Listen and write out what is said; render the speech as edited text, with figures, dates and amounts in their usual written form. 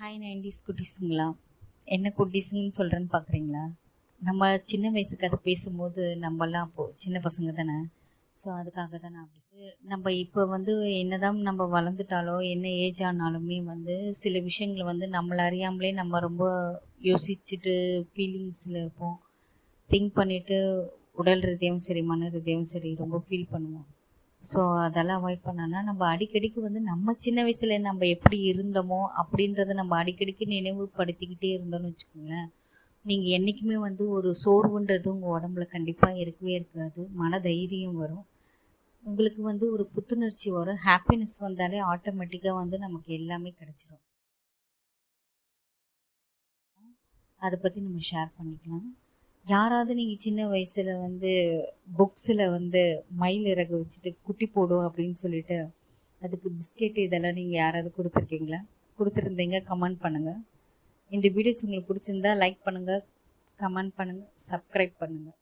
Hi 90s குட்டீஸுங்களா. என்ன குட்டீஸுங்கன்னு சொல்கிறேன்னு பார்க்குறீங்களா? நம்ம சின்ன வயசு கதை பேசும்போது நம்மலாம் அப்போது சின்ன பசங்க தானே. ஸோ அதுக்காக தான் நான் நம்ம இப்போ என்னதான் நம்ம வளர்ந்துட்டாலோ என்ன ஏஜ் ஆனாலுமே சில விஷயங்களை நம்மளை அறியாமலே நம்ம ரொம்ப யோசிச்சுட்டு ஃபீலிங்ஸில் இருப்போம். திங்க் பண்ணிவிட்டு உடல் ரீதியாகவும் சரி மன ரீதியாகவும் சரி ரொம்ப ஃபீல் பண்ணுவோம். ஸோ அதெல்லாம் அவாய்ட் பண்ணோன்னா நம்ம அடிக்கடிக்கு நம்ம சின்ன வயசில் நம்ம எப்படி இருந்தோமோ அப்படின்றத நம்ம அடிக்கடிக்கு நினைவுபடுத்திக்கிட்டே இருந்தோம்னு வச்சுக்கோங்களேன், நீங்கள் என்றைக்குமே ஒரு சோர்வுன்றது உங்கள் உடம்புல கண்டிப்பாக இருக்கவே இருக்காது. மன தைரியம் வரும், உங்களுக்கு ஒரு புத்துணர்ச்சி வரும், ஹாப்பினஸ் வந்தாலே ஆட்டோமேட்டிக்காக நமக்கு எல்லாமே கிடச்சிரும். அதை பற்றி நம்ம ஷேர் பண்ணிக்கலாம். யாராவது நீங்கள் சின்ன வயசில் புக்ஸில் மயில் இறகு வச்சுட்டு குட்டி போடும் அப்படின்னு சொல்லிட்டு அதுக்கு பிஸ்கெட்டு இதெல்லாம் நீங்கள் யாராவது கொடுத்துருக்கீங்களா? கொடுத்துருந்தீங்க கமெண்ட் பண்ணுங்கள். இந்த வீடியோஸ் உங்களுக்கு பிடிச்சிருந்தா லைக் பண்ணுங்கள், கமெண்ட் பண்ணுங்கள், சப்ஸ்கிரைப் பண்ணுங்கள்.